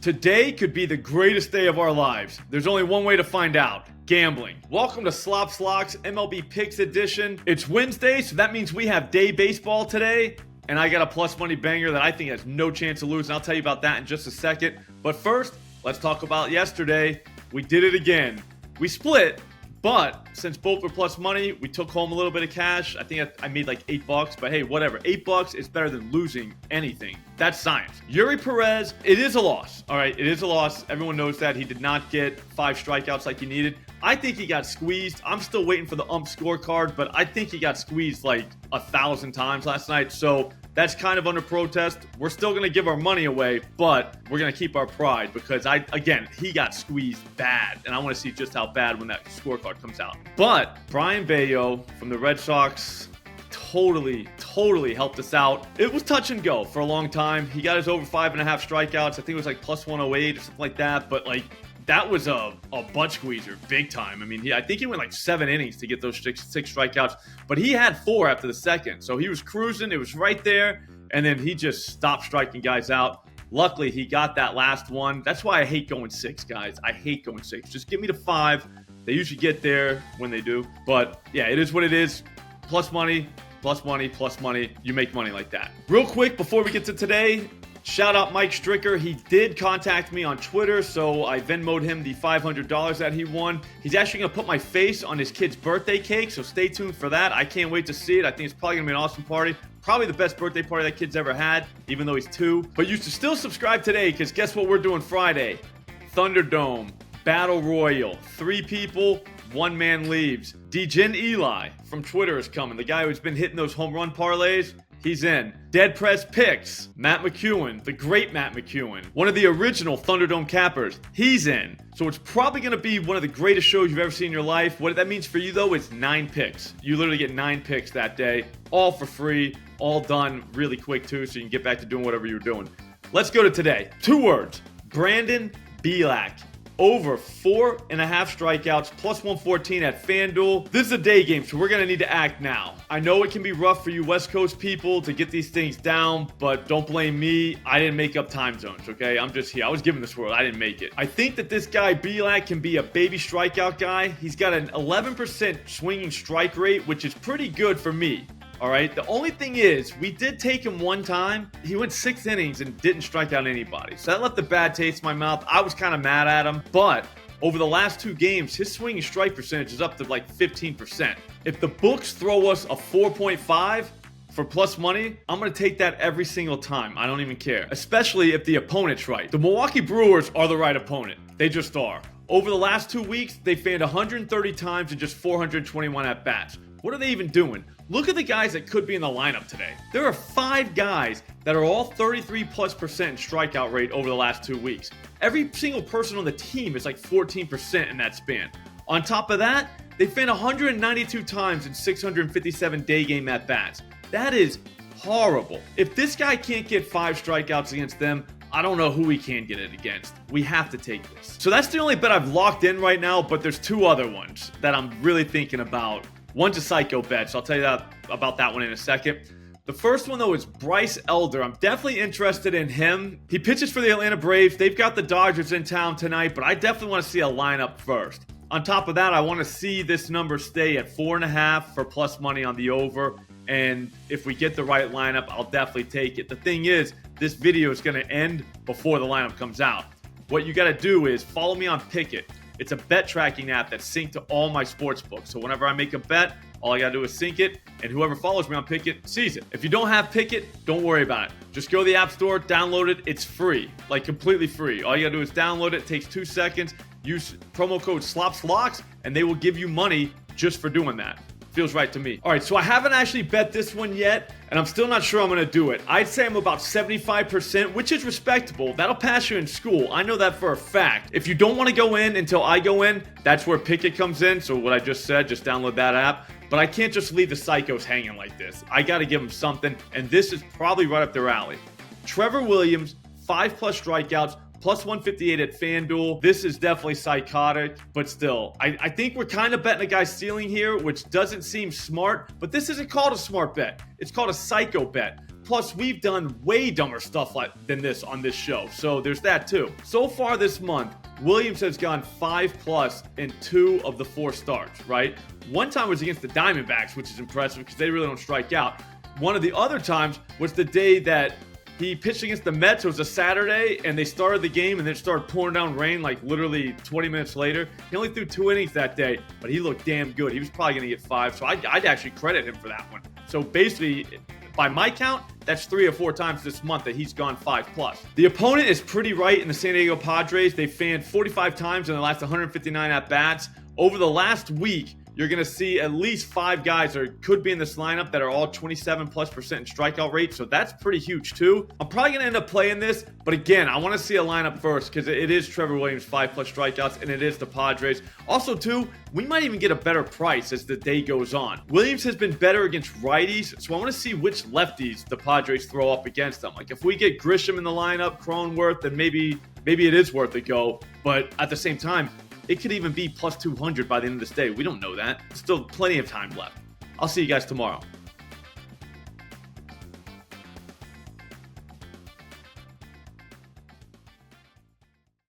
Today could be the greatest day of our lives. There's only one way to find out. Gambling. Welcome to SLOPSLOCKS MLB Picks Edition. It's Wednesday, so that means we have day baseball today. And I got a plus money banger that I think has no chance of losing. I'll tell you about that in just a second. But first, let's talk about yesterday. We did it again. We split, but since both were plus money, we took home a little bit of cash. I think I made like $8, but hey, whatever. $8 is better than losing anything. That's science. Yuri Perez, it is a loss. All right, it is a loss. Everyone knows that. He did not get 5 strikeouts like he needed. I think he got squeezed. I'm still waiting for the ump scorecard, but I think he got squeezed like 1,000 times last night. So that's kind of under protest. We're still going to give our money away, but we're going to keep our pride because, he got squeezed bad, and I want to see just how bad when that scorecard comes out. But Brian Bayo from the Red Sox totally helped us out. It was touch and go for a long time. He got his over 5.5 strikeouts. I think it was like plus 108 or something like that, but like that was a butt squeezer big time. I mean, I think he went like 7 innings to get those six strikeouts, but he had 4 after the second. So he was cruising. It was right there. And then he just stopped striking guys out. Luckily, he got that last one. That's why I hate going 6, guys. I hate going 6. Just give me the 5. They usually get there when they do. But yeah, it is what it is. Plus money, plus money, plus money. You make money like that. Real quick, before we get to today, shout out Mike Stricker. He did contact me on Twitter, so I Venmo'd him the $500 that he won. He's actually going to put my face on his kid's birthday cake, so stay tuned for that. I can't wait to see it. I think it's probably going to be an awesome party. Probably the best birthday party that kid's ever had, even though he's 2. But you should still subscribe today, because guess what we're doing Friday? Thunderdome Battle Royal. 3 people, 1 man leaves. Degen Eli from Twitter is coming. The guy who's been hitting those home run parlays. He's in. Dead Press Picks, Matt McEwen, the great Matt McEwen, one of the original Thunderdome cappers. He's in. So it's probably going to be one of the greatest shows you've ever seen in your life. What that means for you, though, is 9 picks. You literally get 9 picks that day, all for free, all done really quick, too, so you can get back to doing whatever you're doing. Let's go to today. 2 words. Brandon Bielak. Over 4.5 strikeouts, plus 114 at FanDuel. This is a day game, so we're going to need to act now. I know it can be rough for you West Coast people to get these things down, but don't blame me. I didn't make up time zones, okay? I'm just here. I was given this world. I didn't make it. I think that this guy, Bielak, can be a baby strikeout guy. He's got an 11% swinging strike rate, which is pretty good for me. All right, the only thing is, we did take him one time. He went 6 innings and didn't strike out anybody. So that left a bad taste in my mouth. I was kind of mad at him. But over the last 2 games, his swinging strike percentage is up to like 15%. If the books throw us a 4.5 for plus money, I'm going to take that every single time. I don't even care. Especially if the opponent's right. The Milwaukee Brewers are the right opponent. They just are. Over the last 2 weeks, they fanned 130 times and just 421 at-bats. What are they even doing? Look at the guys that could be in the lineup today. There are 5 guys that are all 33+% strikeout rate over the last 2 weeks. Every single person on the team is like 14% in that span. On top of that, they fanned 192 times in 657 day game at-bats. That is horrible. If this guy can't get 5 strikeouts against them, I don't know who he can get it against. We have to take this. So that's the only bet I've locked in right now, but there's 2 other ones that I'm really thinking about. One's a Psycho Bet, so I'll tell you about that one in a second. The first one, though, is Bryce Elder. I'm definitely interested in him. He pitches for the Atlanta Braves. They've got the Dodgers in town tonight, but I definitely want to see a lineup first. On top of that, I want to see this number stay at 4.5 for plus money on the over. And if we get the right lineup, I'll definitely take it. The thing is, this video is going to end before the lineup comes out. What you got to do is follow me on Pick'It. It's a bet tracking app that's synced to all my sports books. So whenever I make a bet, all I got to do is sync it, and whoever follows me on Pick'It sees it. If you don't have Pick'It, don't worry about it. Just go to the App Store, download it. It's free, like completely free. All you got to do is download it. It takes 2 seconds. Use promo code SLOPSLOCKS, and they will give you money just for doing that. Feels right to me. All right, so I haven't actually bet this one yet, and I'm still not sure I'm going to do it. I'd say I'm about 75%, which is respectable. That'll pass you in school. I know that for a fact. If you don't want to go in until I go in, that's where Pick'It comes in. So what I just said, just download that app. But I can't just leave the psychos hanging like this. I got to give them something, and this is probably right up their alley. Trevor Williams, 5+ strikeouts, plus 158 at FanDuel. This is definitely psychotic, but still, I think we're kind of betting a guy's ceiling here, which doesn't seem smart, but this isn't called a smart bet. It's called a psycho bet. Plus, we've done way dumber stuff than this on this show, so there's that too. So far this month, Williams has gone 5+ in 2 of the 4 starts, right? One time was against the Diamondbacks, which is impressive because they really don't strike out. One of the other times was the day that he pitched against the Mets. It was a Saturday, and they started the game, and then it started pouring down rain like literally 20 minutes later. He only threw 2 innings that day, but he looked damn good. He was probably going to get 5, so I'd actually credit him for that one. So basically, by my count, that's 3 or 4 times this month that he's gone 5+. The opponent is pretty right in the San Diego Padres. They fanned 45 times in the last 159 at-bats. Over the last week, you're going to see at least 5 guys that could be in this lineup that are all 27+% in strikeout rate, so that's pretty huge too. I'm probably going to end up playing this, but again, I want to see a lineup first because it is Trevor Williams 5+ strikeouts, and it is the Padres. Also too, we might even get a better price as the day goes on. Williams has been better against righties, so I want to see which lefties the Padres throw up against them. Like if we get Grisham in the lineup, Cronenworth, then maybe it is worth a go, but at the same time, it could even be +200 by the end of this day. We don't know that. Still plenty of time left. I'll see you guys tomorrow.